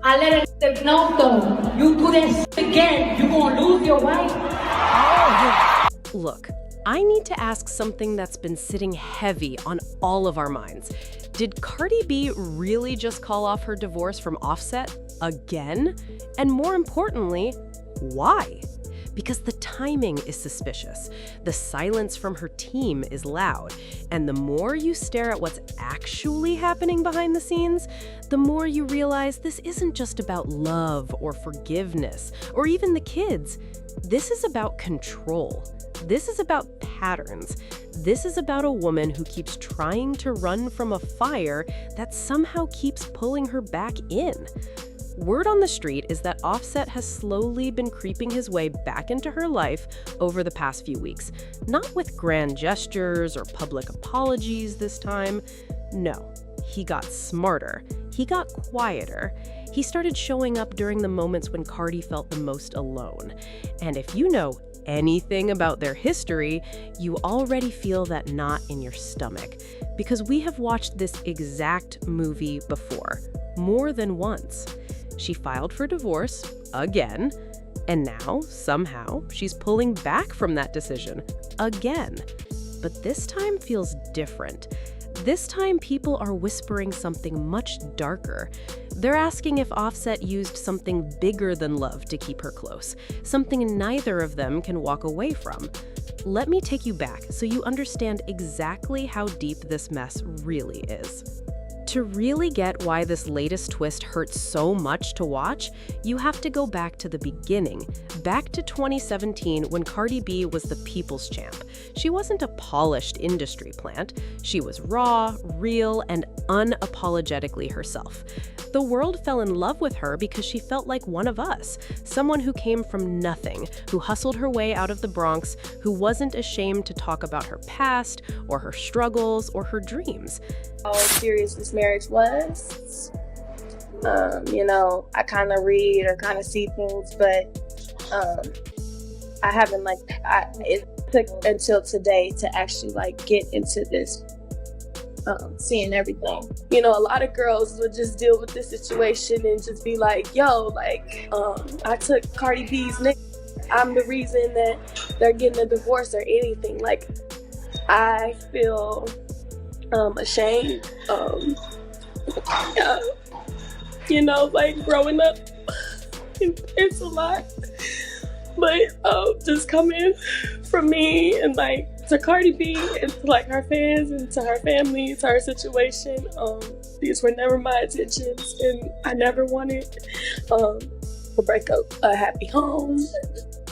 I let it know though. You do that shit again, you gonna lose your wife. Look, I need to ask something that's been sitting heavy on all of our minds. Did Cardi B really just call off her divorce from Offset again? And more importantly, why? Because the timing is suspicious. The silence from her team is loud. And the more you stare at what's actually happening behind the scenes, the more you realize this isn't just about love or forgiveness or even the kids. This is about control. This is about patterns. This is about a woman who keeps trying to run from a fire that somehow keeps pulling her back in. Word on the street is that Offset has slowly been creeping his way back into her life over the past few weeks. Not with grand gestures or public apologies this time. No, he got smarter. He got quieter. He started showing up during the moments when Cardi felt the most alone. And if you know anything about their history, you already feel that knot in your stomach. Because we have watched this exact movie before, more than once. She filed for divorce again, and now, somehow, she's pulling back from that decision again. But this time feels different. This time, people are whispering something much darker. They're asking if Offset used something bigger than love to keep her close, something neither of them can walk away from. Let me take you back so you understand exactly how deep this mess really is. To really get why this latest twist hurts so much to watch, you have to go back to the beginning, back to 2017 when Cardi B was the people's champ. She wasn't a polished industry plant. She was raw, real, and unapologetically herself. The world fell in love with her because she felt like one of us, someone who came from nothing, who hustled her way out of the Bronx, who wasn't ashamed to talk about her past, or her struggles, or her dreams. How serious this marriage was. I kind of read or kind of see things, but I haven't it took until today to actually get into this, seeing everything. A lot of girls would just deal with this situation and just be like, I took Cardi B's nigga. I'm the reason that they're getting a divorce or anything. I feel ashamed. Growing up, it's a lot. But just coming from me and to Cardi B and to her fans and to her family, to her situation, these were never my intentions, and I never wanted to break up a happy home.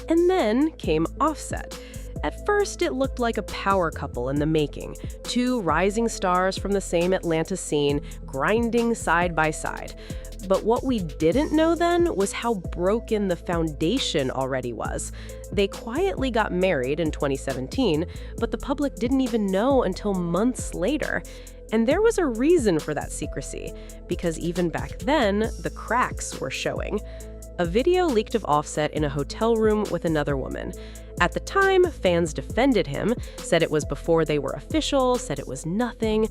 And then came Offset. At first, it looked like a power couple in the making. Two rising stars from the same Atlanta scene, grinding side by side. But what we didn't know then was how broken the foundation already was. They quietly got married in 2017, but the public didn't even know until months later. And there was a reason for that secrecy, because even back then, the cracks were showing. A video leaked of Offset in a hotel room with another woman. At the time, fans defended him, said it was before they were official, said it was nothing.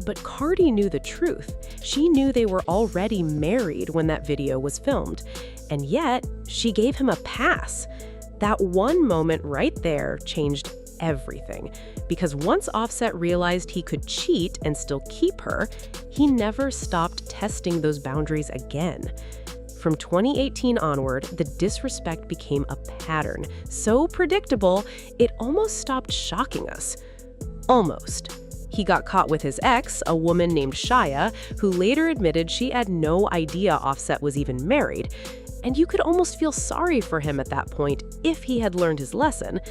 But Cardi knew the truth. She knew they were already married when that video was filmed. And yet, she gave him a pass. That one moment right there changed everything. Because once Offset realized he could cheat and still keep her, he never stopped testing those boundaries again. From 2018 onward, the disrespect became a pattern, so predictable, it almost stopped shocking us. Almost. He got caught with his ex, a woman named Shia, who later admitted she had no idea Offset was even married. And you could almost feel sorry for him at that point if he had learned his lesson.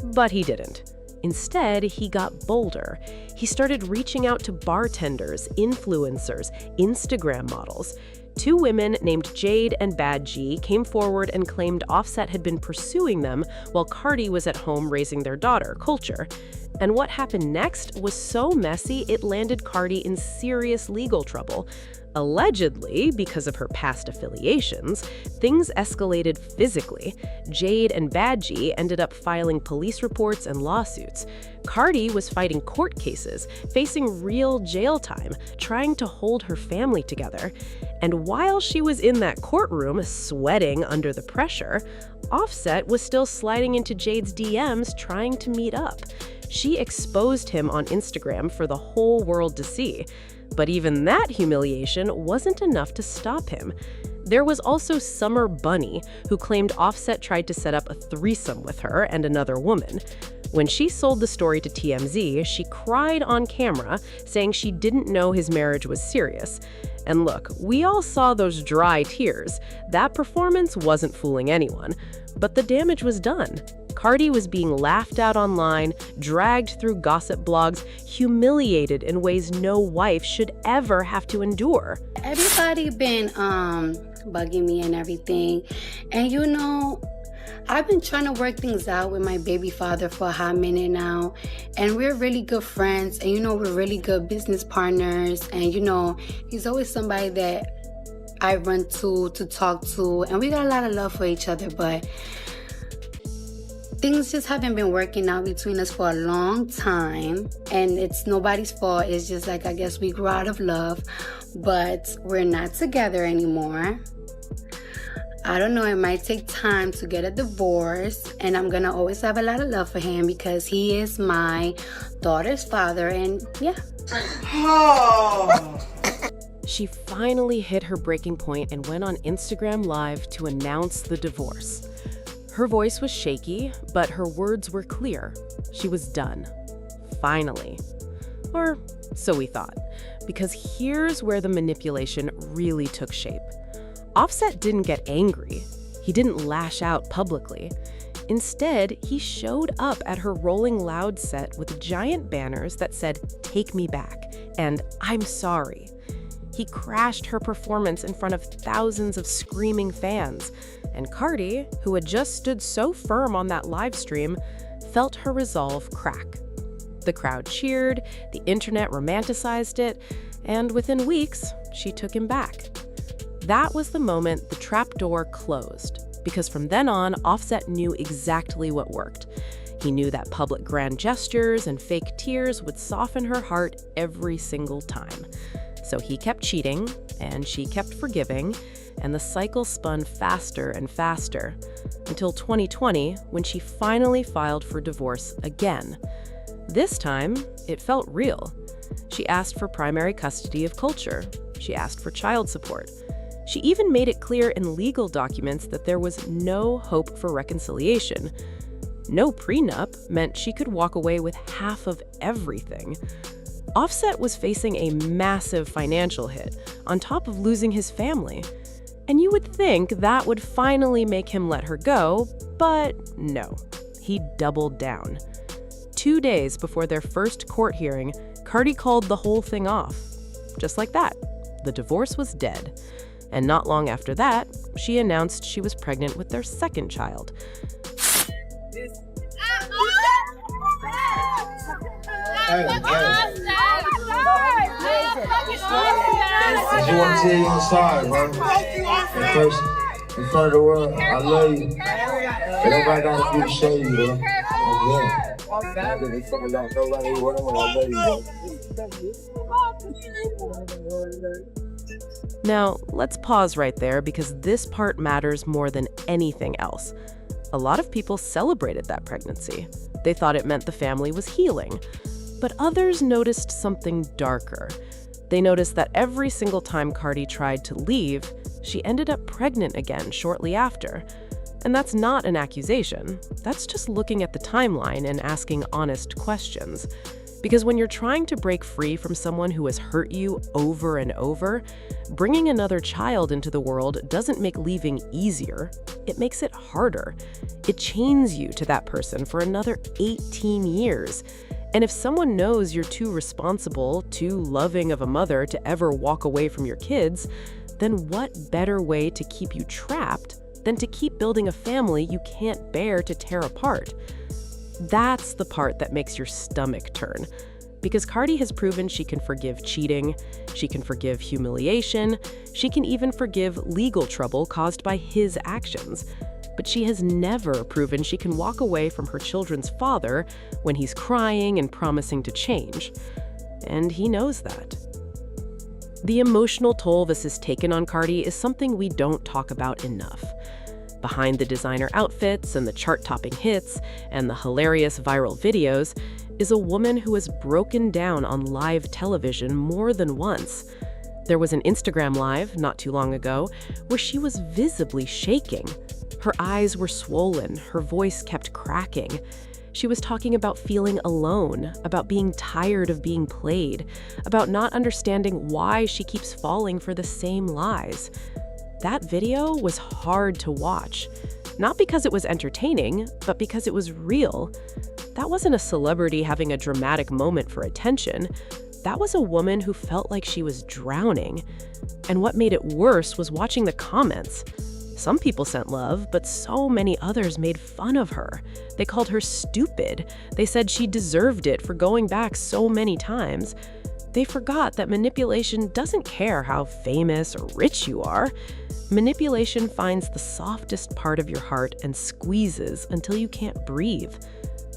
But he didn't. Instead, he got bolder. He started reaching out to bartenders, influencers, Instagram models. Two women named Jade and Bad G came forward and claimed Offset had been pursuing them while Cardi was at home raising their daughter, Culture. And what happened next was so messy it landed Cardi in serious legal trouble. Allegedly, because of her past affiliations, things escalated physically. Jade and Badgie ended up filing police reports and lawsuits. Cardi was fighting court cases, facing real jail time, trying to hold her family together. And while she was in that courtroom, sweating under the pressure, Offset was still sliding into Jade's DMs trying to meet up. She exposed him on Instagram for the whole world to see. But even that humiliation wasn't enough to stop him. There was also Summer Bunny, who claimed Offset tried to set up a threesome with her and another woman. When she sold the story to TMZ, she cried on camera, saying she didn't know his marriage was serious. And look, we all saw those dry tears. That performance wasn't fooling anyone. But the damage was done. Cardi was being laughed at online, dragged through gossip blogs, humiliated in ways no wife should ever have to endure. Everybody been bugging me and everything. And I've been trying to work things out with my baby father for a hot minute now. And we're really good friends. And we're really good business partners. And he's always somebody that I run to talk to. And we got a lot of love for each other. But things just haven't been working out between us for a long time, and it's nobody's fault. It's just I guess we grew out of love, but we're not together anymore. I don't know, it might take time to get a divorce, and I'm gonna always have a lot of love for him because he is my daughter's father, and yeah. She finally hit her breaking point and went on Instagram Live to announce the divorce. Her voice was shaky, but her words were clear. She was done. Finally. Or so we thought. Because here's where the manipulation really took shape. Offset didn't get angry. He didn't lash out publicly. Instead, he showed up at her Rolling Loud set with giant banners that said, "Take me back," and "I'm sorry." He crashed her performance in front of thousands of screaming fans. And Cardi, who had just stood so firm on that live stream, felt her resolve crack. The crowd cheered, the internet romanticized it, and within weeks, she took him back. That was the moment the trapdoor closed, because from then on, Offset knew exactly what worked. He knew that public grand gestures and fake tears would soften her heart every single time. So he kept cheating, and she kept forgiving, and the cycle spun faster and faster, until 2020, when she finally filed for divorce again. This time, it felt real. She asked for primary custody of Culture. She asked for child support. She even made it clear in legal documents that there was no hope for reconciliation. No prenup meant she could walk away with half of everything. Offset was facing a massive financial hit, on top of losing his family. And you would think that would finally make him let her go, but no. He doubled down. 2 days before their first court hearing, Cardi called the whole thing off. Just like that, the divorce was dead. And not long after that, she announced she was pregnant with their second child. I just want to tell you I'm sorry, bro. First, in front of the world, I love you. But nobody got to do to show you, bro. Now, let's pause right there because this part matters more than anything else. A lot of people celebrated that pregnancy. They thought it meant the family was healing. But others noticed something darker. They noticed that every single time Cardi tried to leave, she ended up pregnant again shortly after. And that's not an accusation. That's just looking at the timeline and asking honest questions. Because when you're trying to break free from someone who has hurt you over and over, bringing another child into the world doesn't make leaving easier. It makes it harder. It chains you to that person for another 18 years. And if someone knows you're too responsible, too loving of a mother to ever walk away from your kids, then what better way to keep you trapped than to keep building a family you can't bear to tear apart? That's the part that makes your stomach turn. because Cardi has proven she can forgive cheating, she can forgive humiliation, she can even forgive legal trouble caused by his actions. But she has never proven she can walk away from her children's father when he's crying and promising to change. And he knows that. The emotional toll this has taken on Cardi is something we don't talk about enough. Behind the designer outfits and the chart-topping hits and the hilarious viral videos is a woman who has broken down on live television more than once. There was an Instagram Live not too long ago where she was visibly shaking. Her eyes were swollen, her voice kept cracking. She was talking about feeling alone, about being tired of being played, about not understanding why she keeps falling for the same lies. That video was hard to watch, not because it was entertaining, but because it was real. That wasn't a celebrity having a dramatic moment for attention. That was a woman who felt like she was drowning. And what made it worse was watching the comments. Some people sent love, but so many others made fun of her. They called her stupid. They said she deserved it for going back so many times. They forgot that manipulation doesn't care how famous or rich you are. Manipulation finds the softest part of your heart and squeezes until you can't breathe.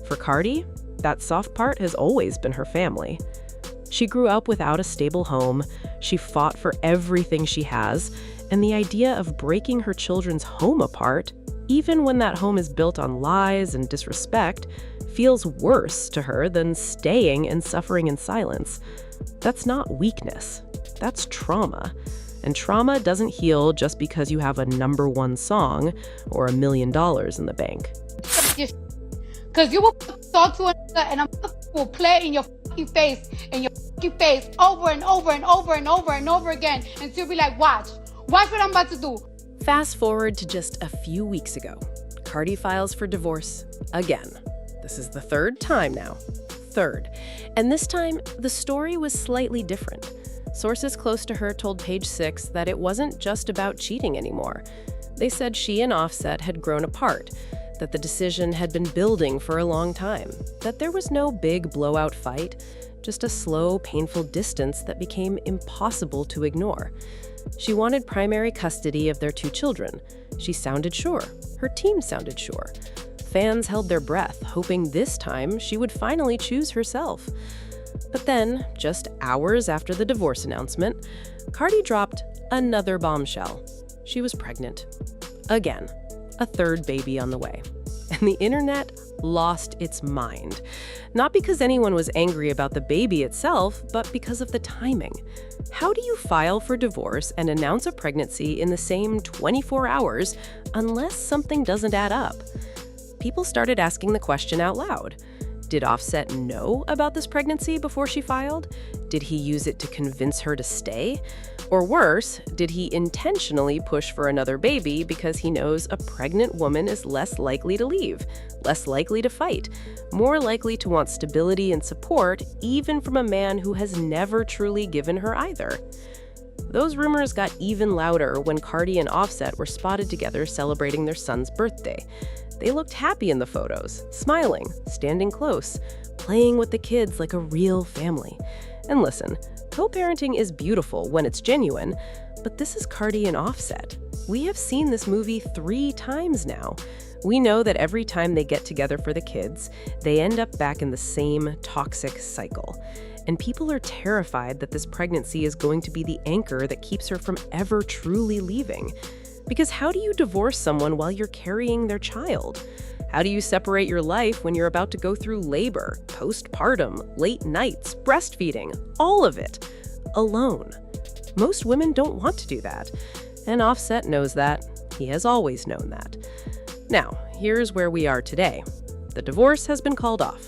For Cardi, that soft part has always been her family. She grew up without a stable home, she fought for everything she has, and the idea of breaking her children's home apart, even when that home is built on lies and disrespect, feels worse to her than staying and suffering in silence. That's not weakness, that's trauma. And trauma doesn't heal just because you have a #1 song or $1 million in the bank. Because you will talk to another and will play in your face over and over and over and over and over again until you'll be like, watch what I'm about to do. Fast forward to just a few weeks ago. Cardi files for divorce again. This is the third time now. Third. And this time, the story was slightly different. Sources close to her told Page Six that it wasn't just about cheating anymore. They said she and Offset had grown apart, that the decision had been building for a long time, that there was no big blowout fight, just a slow, painful distance that became impossible to ignore. She wanted primary custody of their 2 children. She sounded sure. Her team sounded sure. Fans held their breath, hoping this time she would finally choose herself. But then, just hours after the divorce announcement, Cardi dropped another bombshell. She was pregnant. Again, a 3rd baby on the way. And the internet lost its mind. Not because anyone was angry about the baby itself, but because of the timing. How do you file for divorce and announce a pregnancy in the same 24 hours unless something doesn't add up? People started asking the question out loud. Did Offset know about this pregnancy before she filed? Did he use it to convince her to stay? Or worse, did he intentionally push for another baby because he knows a pregnant woman is less likely to leave, less likely to fight, more likely to want stability and support, even from a man who has never truly given her either? Those rumors got even louder when Cardi and Offset were spotted together celebrating their son's birthday. They looked happy in the photos, smiling, standing close, playing with the kids like a real family. And listen, co-parenting is beautiful when it's genuine, but this is Cardi and Offset. We have seen this movie 3 times now. We know that every time they get together for the kids, they end up back in the same toxic cycle. And people are terrified that this pregnancy is going to be the anchor that keeps her from ever truly leaving. Because how do you divorce someone while you're carrying their child? How do you separate your life when you're about to go through labor, postpartum, late nights, breastfeeding, all of it, alone? Most women don't want to do that. And Offset knows that. He has always known that. Now, here's where we are today. The divorce has been called off.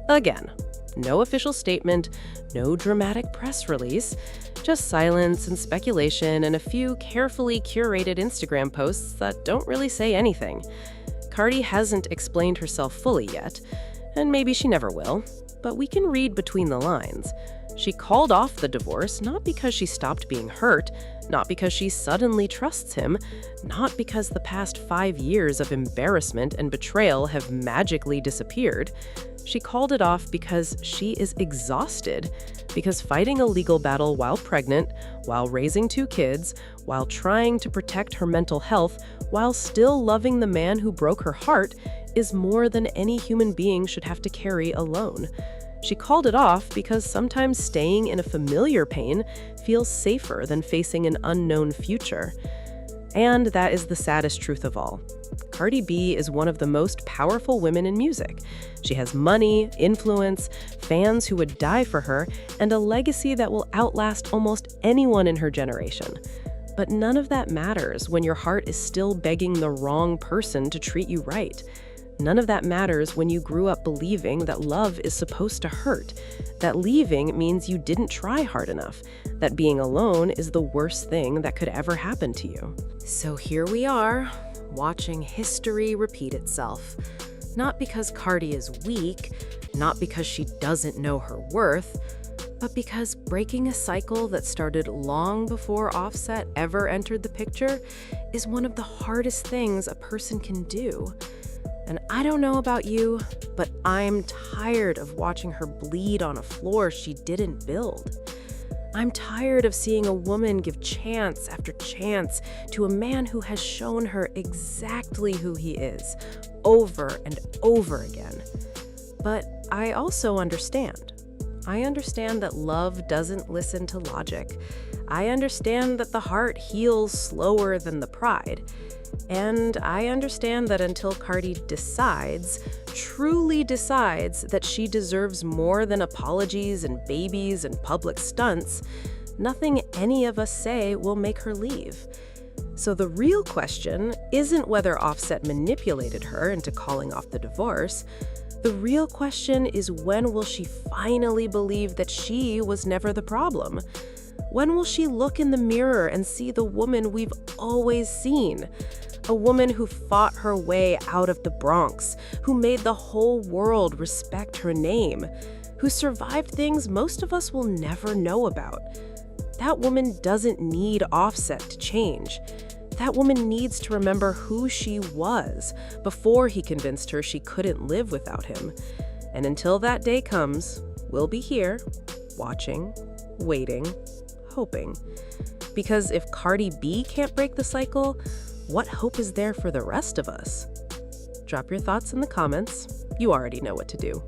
Again. No official statement, no dramatic press release, just silence and speculation and a few carefully curated Instagram posts that don't really say anything. Cardi hasn't explained herself fully yet, and maybe she never will, but we can read between the lines. She called off the divorce not because she stopped being hurt, not because she suddenly trusts him, not because the past 5 years of embarrassment and betrayal have magically disappeared. She called it off because she is exhausted, because fighting a legal battle while pregnant, while raising 2 kids, while trying to protect her mental health, while still loving the man who broke her heart, is more than any human being should have to carry alone. She called it off because sometimes staying in a familiar pain feels safer than facing an unknown future. And that is the saddest truth of all. Cardi B is one of the most powerful women in music. She has money, influence, fans who would die for her, and a legacy that will outlast almost anyone in her generation. But none of that matters when your heart is still begging the wrong person to treat you right. None of that matters when you grew up believing that love is supposed to hurt, that leaving means you didn't try hard enough, that being alone is the worst thing that could ever happen to you. So here we are, watching history repeat itself. Not because Cardi is weak, not because she doesn't know her worth, but because breaking a cycle that started long before Offset ever entered the picture is one of the hardest things a person can do. And I don't know about you, but I'm tired of watching her bleed on a floor she didn't build. I'm tired of seeing a woman give chance after chance to a man who has shown her exactly who he is, over and over again. But I also understand. I understand that love doesn't listen to logic. I understand that the heart heals slower than the pride. And I understand that until Cardi decides, truly decides, that she deserves more than apologies and babies and public stunts, nothing any of us say will make her leave. So the real question isn't whether Offset manipulated her into calling off the divorce. The real question is, when will she finally believe that she was never the problem? When will she look in the mirror and see the woman we've always seen? A woman who fought her way out of the Bronx, who made the whole world respect her name, who survived things most of us will never know about. That woman doesn't need Offset to change. That woman needs to remember who she was before he convinced her she couldn't live without him. And until that day comes, we'll be here, watching, waiting, hoping. Because if Cardi B can't break the cycle, what hope is there for the rest of us? Drop your thoughts in the comments. You already know what to do.